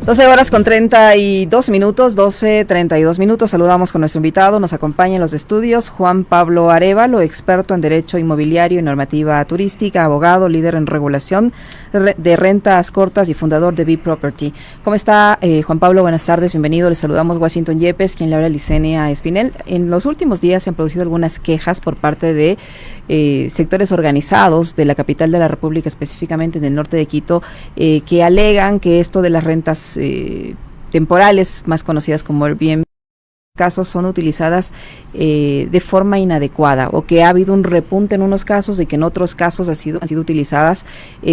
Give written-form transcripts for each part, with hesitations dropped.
12 horas con 32 minutos, 12:32 minutos. Saludamos con nuestro invitado. Nos acompaña en los estudios Juan Pablo Arévalo, experto en Derecho Inmobiliario y Normativa Turística, abogado, líder en regulación de rentas cortas y fundador de B-Property. ¿Cómo está, Juan Pablo? Buenas tardes, bienvenido. Le saludamos Washington Yepes, quien le habla Licenia Espinel. En los últimos días se han producido algunas quejas por parte de sectores organizados de la capital de la República, específicamente en el norte de Quito, que alegan que esto de las rentas temporales, más conocidas como Airbnb, casos son utilizadas de forma inadecuada, o que ha habido un repunte en unos casos y que en otros casos han sido utilizadas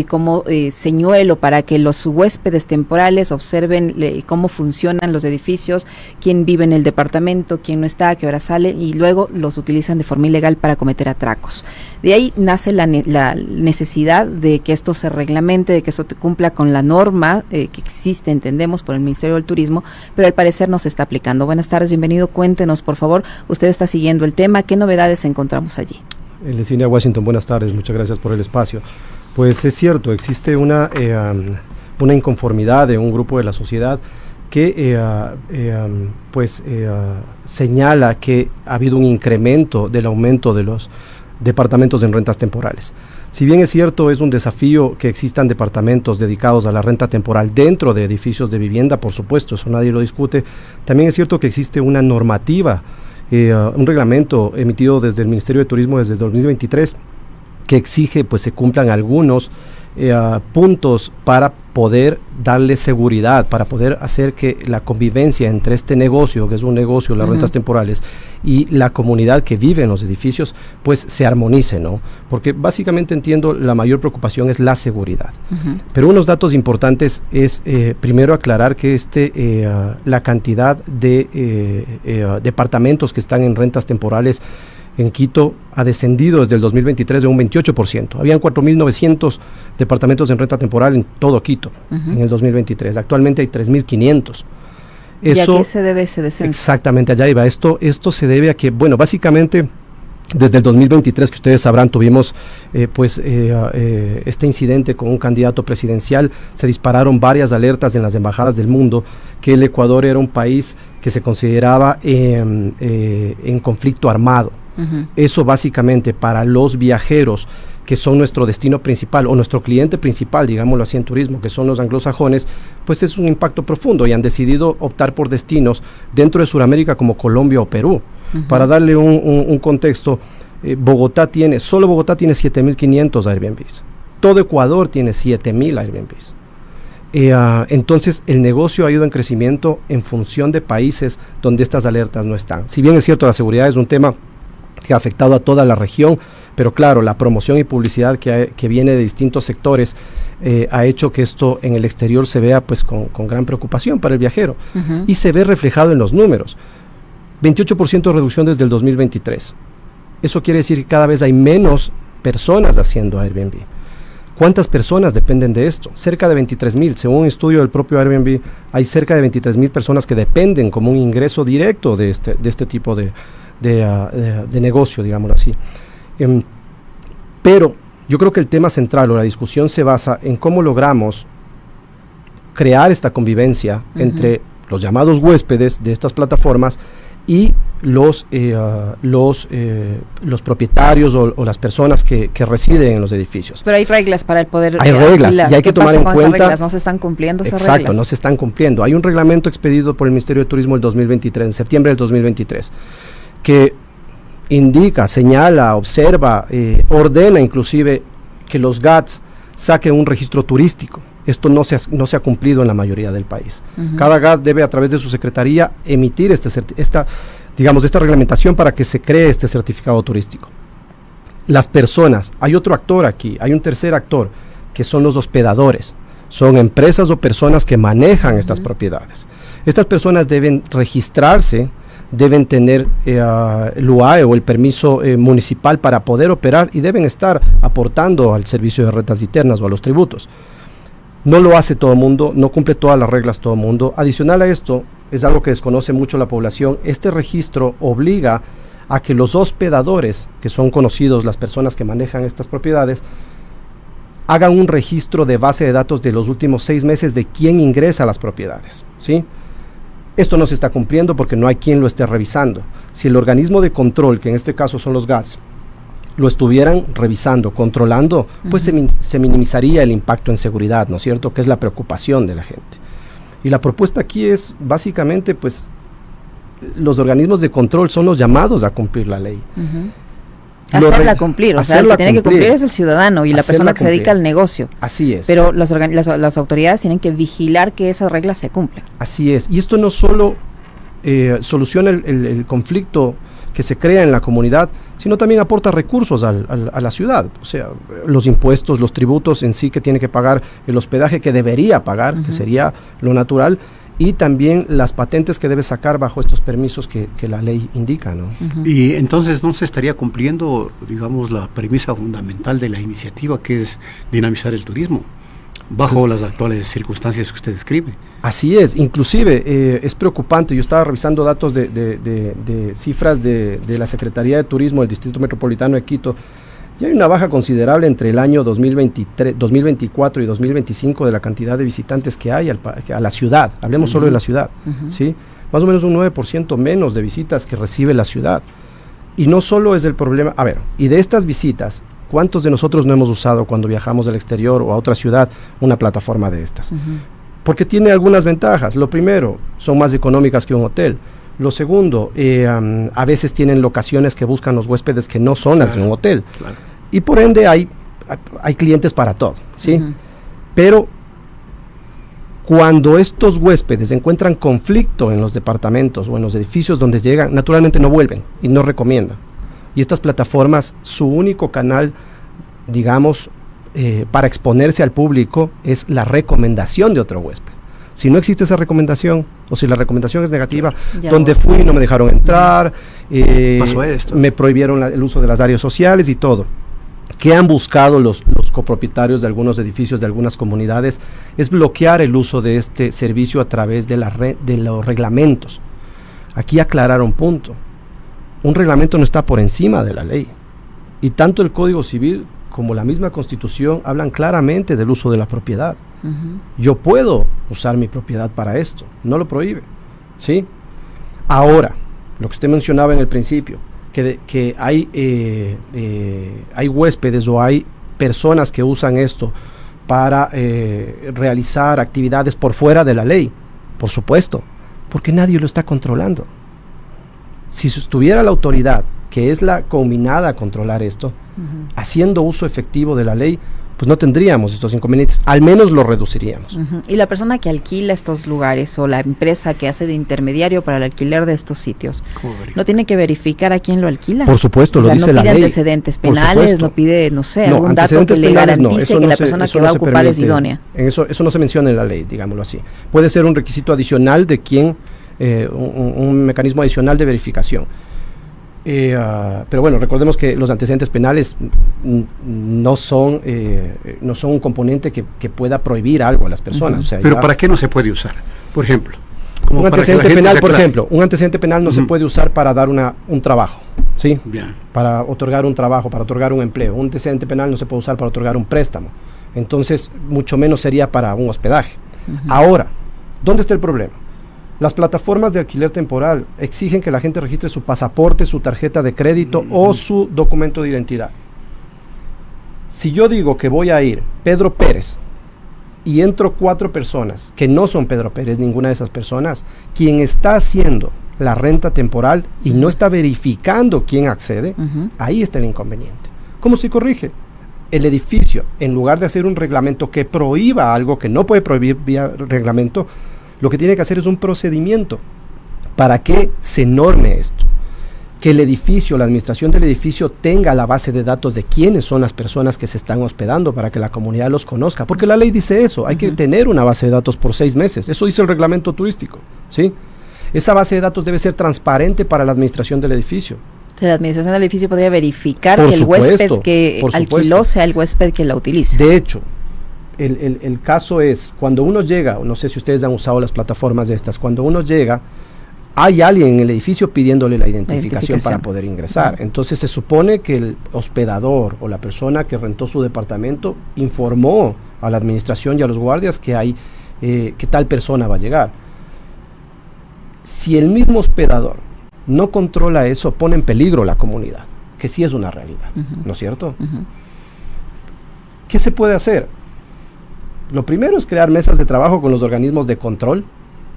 como señuelo para que los huéspedes temporales observen cómo funcionan los edificios, quién vive en el departamento, quién no está, a qué hora sale, y luego los utilizan de forma ilegal para cometer atracos. De ahí nace la necesidad de que esto se reglamente, de que esto cumpla con la norma que existe, entendemos, por el Ministerio del Turismo, pero al parecer no se está aplicando. Buenas tardes, bienvenido. Cuéntenos, por favor, usted está siguiendo el tema, ¿qué novedades encontramos allí? Licenia Washington, buenas tardes, muchas gracias por el espacio. Pues es cierto, existe una inconformidad de un grupo de la sociedad que señala que ha habido un incremento del aumento de los departamentos en rentas temporales. Si bien es cierto, es un desafío que existan departamentos dedicados a la renta temporal dentro de edificios de vivienda, por supuesto, eso nadie lo discute. También es cierto que existe una normativa, un reglamento emitido desde el Ministerio de Turismo desde el 2023 que exige pues se cumplan algunos puntos para poder darle seguridad, para poder hacer que la convivencia entre este negocio, que es un negocio, las rentas temporales, y la comunidad que vive en los edificios, pues se armonice, ¿no? Porque básicamente entiendo la mayor preocupación es la seguridad. Pero unos datos importantes es, primero aclarar que la cantidad de departamentos que están en rentas temporales en Quito ha descendido desde el 2023 de un 28%. Habían 4.900 departamentos en renta temporal en todo Quito en el 2023. Actualmente hay 3.500. ¿Y a qué se debe ese descenso? Exactamente, allá iba. Esto se debe a que, bueno, básicamente desde el 2023, que ustedes sabrán, tuvimos este incidente con un candidato presidencial. Se dispararon varias alertas en las embajadas del mundo que el Ecuador era un país que se consideraba en conflicto armado. Eso básicamente para los viajeros que son nuestro destino principal o nuestro cliente principal, digámoslo así en turismo, que son los anglosajones, pues es un impacto profundo y han decidido optar por destinos dentro de Sudamérica como Colombia o Perú. Para darle un contexto, solo Bogotá tiene 7.500 Airbnbs, todo Ecuador tiene 7.000 Airbnbs. Entonces el negocio ha ido en crecimiento en función de países donde estas alertas no están. Si bien es cierto, la seguridad es un tema que ha afectado a toda la región, pero claro, la promoción y publicidad que viene de distintos sectores ha hecho que esto en el exterior se vea pues con gran preocupación para el viajero, y se ve reflejado en los números. 28% de reducción desde el 2023. Eso quiere decir que cada vez hay menos personas haciendo Airbnb. ¿Cuántas personas dependen de esto? Cerca de 23.000. Según un estudio del propio Airbnb, hay cerca de 23.000 personas que dependen como un ingreso directo de este tipo de negocio, digámoslo así. Pero yo creo que el tema central o la discusión se basa en cómo logramos crear esta convivencia entre los llamados huéspedes de estas plataformas y los propietarios o las personas que residen en los edificios. Pero hay reglas para el poder. Hay reglas y hay que tomar en cuenta. Esas reglas? ¿No se están cumpliendo esas reglas? Exacto, no se están cumpliendo. Hay un reglamento expedido por el Ministerio de Turismo el 2023, en septiembre del 2023, que indica, señala, observa, ordena inclusive que los GATS saquen un registro turístico. Esto no se ha cumplido en la mayoría del país. Cada GAT debe a través de su secretaría emitir esta reglamentación para que se cree este certificado turístico. Las personas, hay otro actor aquí, hay un tercer actor, que son los hospedadores. Son empresas o personas que manejan estas propiedades. Estas personas deben registrarse, deben tener el UAE o el permiso municipal para poder operar y deben estar aportando al servicio de rentas internas o a los tributos. No lo hace todo el mundo, no cumple todas las reglas todo el mundo. Adicional a esto, es algo que desconoce mucho la población, este registro obliga a que los hospedadores, que son conocidos las personas que manejan estas propiedades, hagan un registro de base de datos de los últimos 6 meses de quién ingresa a las propiedades, ¿sí? Esto no se está cumpliendo porque no hay quien lo esté revisando. Si el organismo de control, que en este caso son los GATS, lo estuvieran revisando, controlando, pues se minimizaría el impacto en seguridad, ¿no es cierto?, que es la preocupación de la gente. Y la propuesta aquí es, básicamente, pues, los organismos de control son los llamados a cumplir la ley. Hacerla cumplir, o sea, el que tiene que cumplir es el ciudadano y la persona que se dedica al negocio. Así es. Pero las autoridades tienen que vigilar que esas reglas se cumplen. Así es. Y esto no solo soluciona el conflicto que se crea en la comunidad, sino también aporta recursos a la ciudad. O sea, los impuestos, los tributos en sí que tiene que pagar, el hospedaje que debería pagar, que sería lo natural, y también las patentes que debe sacar bajo estos permisos que la ley indica, ¿no? Y entonces no se estaría cumpliendo, digamos, la premisa fundamental de la iniciativa, que es dinamizar el turismo, bajo las actuales circunstancias que usted describe. Así es, inclusive es preocupante. Yo estaba revisando datos de cifras de la Secretaría de Turismo del Distrito Metropolitano de Quito, y hay una baja considerable entre el año 2024 y 2025 de la cantidad de visitantes que hay a la ciudad. Hablemos solo de la ciudad, ¿sí? Más o menos un 9% menos de visitas que recibe la ciudad. Y no solo es el problema, y de estas visitas, ¿cuántos de nosotros no hemos usado cuando viajamos al exterior o a otra ciudad una plataforma de estas? Porque tiene algunas ventajas. Lo primero, son más económicas que un hotel. Lo segundo, a veces tienen locaciones que buscan los huéspedes que no son las de un hotel. Y por ende hay clientes para todo, ¿sí? Pero cuando estos huéspedes encuentran conflicto en los departamentos o en los edificios donde llegan, naturalmente no vuelven y no recomiendan. Y estas plataformas, su único canal, digamos, para exponerse al público es la recomendación de otro huésped. Si no existe esa recomendación, o si la recomendación es negativa, donde fui no me dejaron entrar, pasó esto, me prohibieron el uso de las áreas sociales y todo. ¿Qué han buscado los copropietarios de algunos edificios, de algunas comunidades? Es bloquear el uso de este servicio a través de los reglamentos. Aquí aclarar un punto. Un reglamento no está por encima de la ley. Y tanto el Código Civil como la misma Constitución hablan claramente del uso de la propiedad. Yo puedo usar mi propiedad para esto, no lo prohíbe, ¿sí? Ahora, lo que usted mencionaba en el principio, que hay huéspedes o hay personas que usan esto para realizar actividades por fuera de la ley, por supuesto, porque nadie lo está controlando. Si estuviera la autoridad, que es la combinada a controlar esto, haciendo uso efectivo de la ley, pues no tendríamos estos inconvenientes, al menos lo reduciríamos. Y la persona que alquila estos lugares o la empresa que hace de intermediario para el alquiler de estos sitios, ¿no tiene que verificar a quién lo alquila? Por supuesto, lo dice la ley. ¿No pide antecedentes penales, no pide, no sé, algún dato que le garantice que la persona que va a ocupar es idónea? Eso no se menciona en la ley, digámoslo así. Puede ser un requisito adicional de quien, un mecanismo adicional de verificación. Pero bueno, recordemos que los antecedentes penales no son un componente que pueda prohibir algo a las personas. O sea, pero ¿para qué no se puede usar? Por ejemplo, un antecedente penal, un antecedente penal no se puede usar para dar un trabajo, ¿sí? Para otorgar un trabajo, para otorgar un empleo. Un antecedente penal no se puede usar para otorgar un préstamo. Entonces, mucho menos sería para un hospedaje. Ahora, ¿dónde está el problema? Las plataformas de alquiler temporal exigen que la gente registre su pasaporte, su tarjeta de crédito o su documento de identidad. Si yo digo que voy a ir Pedro Pérez y entro 4 personas que no son Pedro Pérez, ninguna de esas personas, quien está haciendo la renta temporal y no está verificando quién accede, ahí está el inconveniente. ¿Cómo se corrige? El edificio, en lugar de hacer un reglamento que prohíba algo que no puede prohibir vía reglamento, lo que tiene que hacer es un procedimiento para que se norme esto, que el edificio, la administración del edificio tenga la base de datos de quiénes son las personas que se están hospedando para que la comunidad los conozca, porque la ley dice eso, hay que tener una base de datos por 6 meses, eso dice el reglamento turístico, ¿sí? Esa base de datos debe ser transparente para la administración del edificio. O sea, la administración del edificio podría verificar que el huésped que alquiló sea el huésped que la utilice. De hecho, el caso es, cuando uno llega, no sé si ustedes han usado las plataformas de estas, cuando uno llega, hay alguien en el edificio pidiéndole la identificación para poder ingresar. Entonces se supone que el hospedador o la persona que rentó su departamento informó a la administración y a los guardias que hay que tal persona va a llegar. Si el mismo hospedador no controla eso, pone en peligro la comunidad, que sí es una realidad, ¿no es cierto? ¿Qué se puede hacer? Lo primero es crear mesas de trabajo con los organismos de control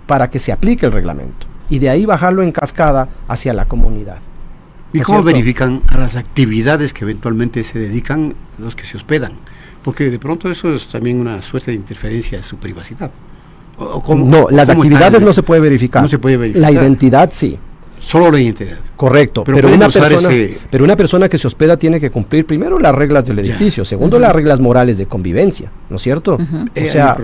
para que se aplique el reglamento y de ahí bajarlo en cascada hacia la comunidad. ¿Y cómo verifican a las actividades que eventualmente se dedican los que se hospedan? Porque de pronto eso es también una suerte de interferencia de su privacidad. No, las actividades no se puede verificar. No se puede verificar. La identidad sí. Solo la identidad. Correcto, pero una persona que se hospeda tiene que cumplir primero las reglas del edificio, segundo las reglas morales de convivencia, ¿no es cierto? O sea,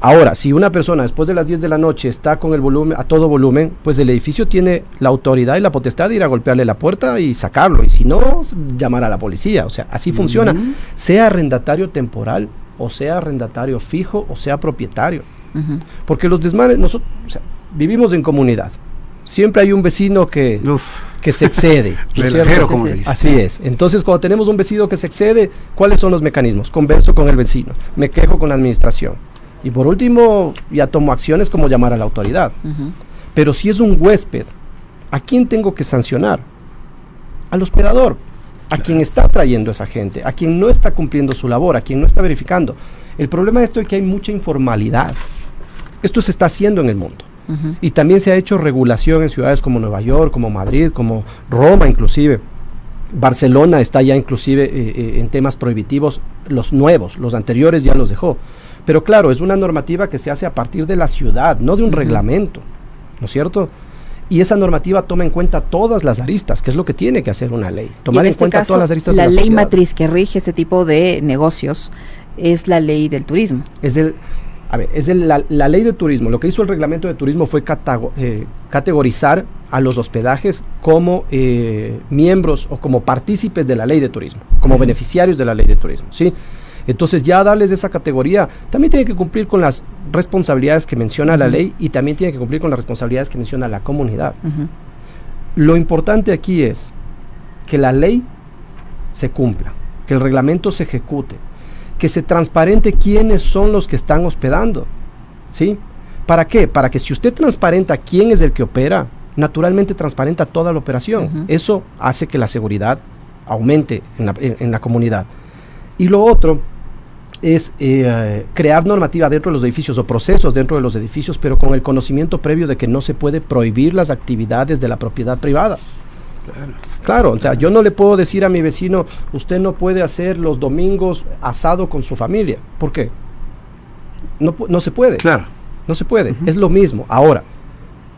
ahora, si una persona después de las 10 de la noche está con el volumen, a todo volumen, pues el edificio tiene la autoridad y la potestad de ir a golpearle la puerta y sacarlo, y si no, llamar a la policía. O sea, así funciona, sea arrendatario temporal, o sea arrendatario fijo, o sea propietario. Porque los desmanes, nosotros, o sea, vivimos en comunidad. Siempre hay un vecino que se excede. Relajero, como le dicen. Así es. Entonces, cuando tenemos un vecino que se excede, ¿cuáles son los mecanismos? Converso con el vecino, me quejo con la administración. Y por último, ya tomo acciones como llamar a la autoridad. Pero si es un huésped, ¿a quién tengo que sancionar? Al hospedador, a quien está trayendo esa gente, a quien no está cumpliendo su labor, a quien no está verificando. El problema de esto es que hay mucha informalidad. Esto se está haciendo en el mundo. Y también se ha hecho regulación en ciudades como Nueva York, como Madrid, como Roma inclusive. Barcelona está ya inclusive en temas prohibitivos, los nuevos, los anteriores ya los dejó. Pero claro, es una normativa que se hace a partir de la ciudad, no de un reglamento, ¿no es cierto? Y esa normativa toma en cuenta todas las aristas, que es lo que tiene que hacer una ley. Tomar en cuenta todas las aristas de la sociedad. La ley matriz que rige este tipo de negocios es la ley del turismo. La ley de turismo. Lo que hizo el reglamento de turismo fue categorizar a los hospedajes como miembros o como partícipes de la ley de turismo, como beneficiarios de la ley de turismo, ¿sí? Entonces ya darles esa categoría, también tiene que cumplir con las responsabilidades que menciona la ley y también tiene que cumplir con las responsabilidades que menciona la comunidad. Lo importante aquí es que la ley se cumpla, que el reglamento se ejecute, que se transparente quiénes son los que están hospedando, ¿sí? ¿Para qué? Para que si usted transparenta quién es el que opera, naturalmente transparenta toda la operación. Eso hace que la seguridad aumente en la comunidad. Y lo otro es crear normativa dentro de los edificios o procesos dentro de los edificios, pero con el conocimiento previo de que no se puede prohibir las actividades de la propiedad privada. Claro, o sea, yo no le puedo decir a mi vecino, usted no puede hacer los domingos asado con su familia. ¿Por qué? No se puede. Claro. No se puede. Es lo mismo. Ahora,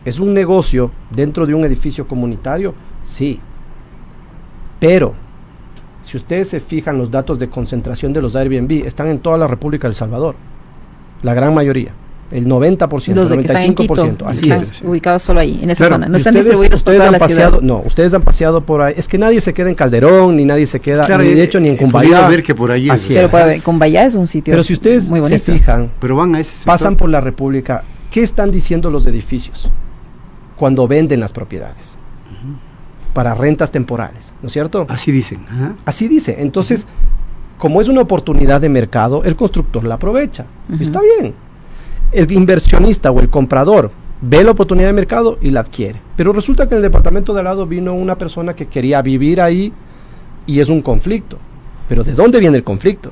¿es un negocio dentro de un edificio comunitario? Sí. Pero, si ustedes se fijan, los datos de concentración de los Airbnb están en toda la República de El Salvador. La gran mayoría. El 90%, los el 95%, así es. Ubicados solo ahí, en esa claro, zona. No están distribuidos por toda la ciudad. No, ustedes han paseado por ahí. Es que nadie se queda en Calderón, ni nadie se queda, claro, ni de hecho ni en Cumbayá. Ver que por ahí así es. Pero Cumbayá es un sitio muy bonito. Pero si ustedes se fijan, pero van a ese sector, pasan por la República, ¿qué están diciendo los edificios cuando venden las propiedades? Para rentas temporales, ¿no es cierto? Así dicen. Así dice. Entonces, como es una oportunidad de mercado, el constructor la aprovecha. Está bien. El inversionista o el comprador ve la oportunidad de mercado y la adquiere. Pero resulta que en el departamento de al lado vino una persona que quería vivir ahí y es un conflicto. ¿Pero de dónde viene el conflicto?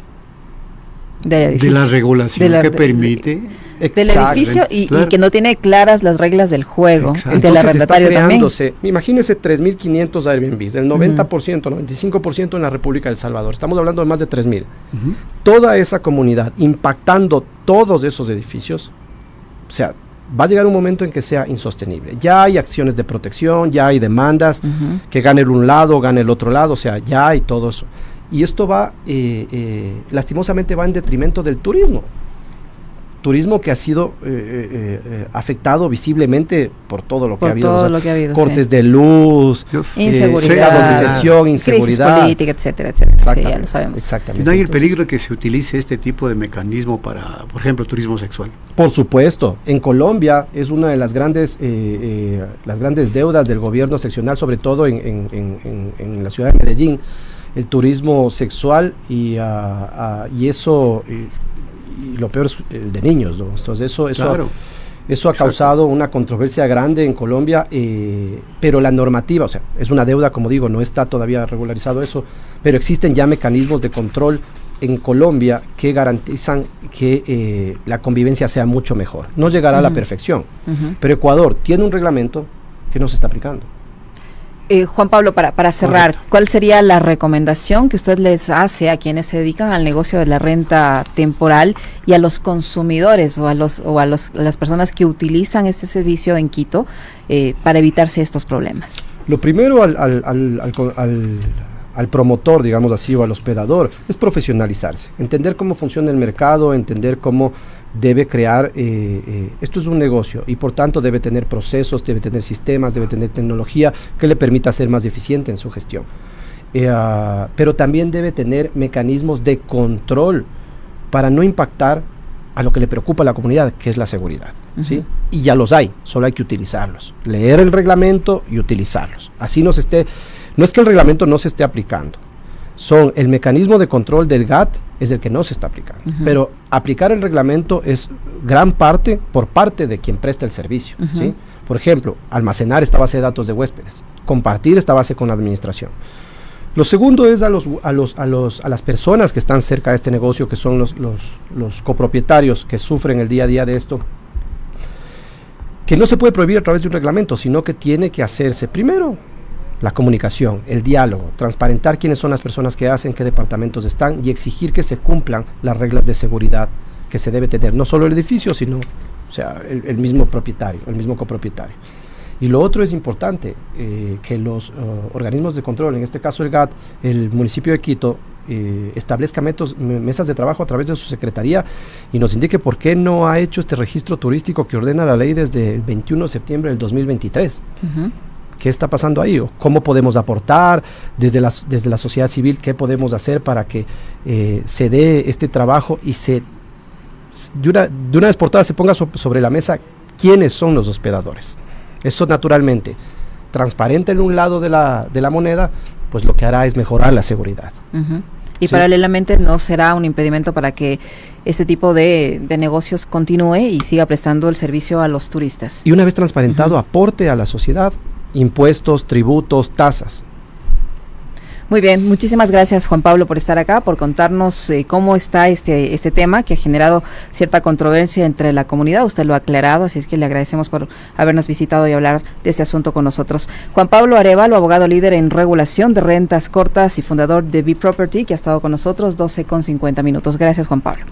De la regulación que permite del edificio y que no tiene claras las reglas del juego. Del arrendatario también. Imagínese 3.500 Airbnbs, el 90%, 95% en la República de El Salvador. Estamos hablando de más de 3.000. Toda esa comunidad impactando todos esos edificios, o sea, va a llegar un momento en que sea insostenible. Ya hay acciones de protección, ya hay demandas, que gane el un lado, gane el otro lado, o sea, ya hay todo eso. Y esto va, lastimosamente va en detrimento del turismo. turismo que ha sido afectado visiblemente por todo lo que ha habido, todo lo que ha habido, cortes sí. de luz, inseguridad, inseguridad, crisis política, etcétera, etcétera. Sí, ya lo sabemos. Exactamente. ¿No hay el peligro de que se utilice este tipo de mecanismo para, por ejemplo, turismo sexual? Por supuesto, en Colombia es una de las grandes deudas del gobierno seccional, sobre todo en la ciudad de Medellín, el turismo sexual y eso, y lo peor es el de niños, ¿no? Entonces Claro. Eso ha causado una controversia grande en Colombia, pero la normativa, o sea, es una deuda, como digo, no está todavía regularizado eso, pero existen ya mecanismos de control en Colombia que garantizan que la convivencia sea mucho mejor. No llegará a la perfección, pero Ecuador tiene un reglamento que no se está aplicando. Juan Pablo, para cerrar, Correcto. ¿cuál sería la recomendación que usted les hace a quienes se dedican al negocio de la renta temporal y a los consumidores o a las personas que utilizan este servicio en Quito para evitarse estos problemas? Lo primero al promotor, digamos así, o al hospedador, es profesionalizarse, entender cómo funciona el mercado, entender cómo debe crear, esto es un negocio y por tanto debe tener procesos, debe tener sistemas, debe tener tecnología que le permita ser más eficiente en su gestión. Pero también debe tener mecanismos de control para no impactar a lo que le preocupa a la comunidad, que es la seguridad. ¿Sí? Y ya los hay, solo hay que utilizarlos, leer el reglamento y utilizarlos. Así no es que el reglamento no se esté aplicando, el mecanismo de control del GAT es el que no se está aplicando, pero aplicar el reglamento es gran parte por parte de quien presta el servicio, ¿sí? Por ejemplo, almacenar esta base de datos de huéspedes, compartir esta base con la administración. Lo segundo es a las personas que están cerca de este negocio, que son los copropietarios que sufren el día a día de esto, que no se puede prohibir a través de un reglamento, sino que tiene que hacerse primero la comunicación, el diálogo, transparentar quiénes son las personas que hacen, qué departamentos están y exigir que se cumplan las reglas de seguridad que se debe tener, no solo el edificio, sino el mismo propietario, el mismo copropietario. Y lo otro es importante, que los organismos de control, en este caso el GAT, el municipio de Quito, establezca mesas de trabajo a través de su secretaría y nos indique por qué no ha hecho este registro turístico que ordena la ley desde el 21 de septiembre del 2023. ¿Qué está pasando ahí? ¿O cómo podemos aportar desde la sociedad civil? ¿Qué podemos hacer para que se dé este trabajo y de una vez por todas se ponga sobre la mesa quiénes son los hospedadores? Eso naturalmente, transparente en un lado de la moneda, pues lo que hará es mejorar la seguridad. Y ¿sí? Paralelamente no será un impedimento para que este tipo de negocios continúe y siga prestando el servicio a los turistas. Y una vez transparentado, aporte a la sociedad, impuestos, tributos, tasas. Muy bien, muchísimas gracias Juan Pablo por estar acá, por contarnos cómo está este tema que ha generado cierta controversia entre la comunidad. Usted lo ha aclarado, así es que le agradecemos por habernos visitado y hablar de este asunto con nosotros. Juan Pablo Arévalo, abogado líder en regulación de rentas cortas y fundador de B-Property, que ha estado con nosotros 12:50. Gracias Juan Pablo.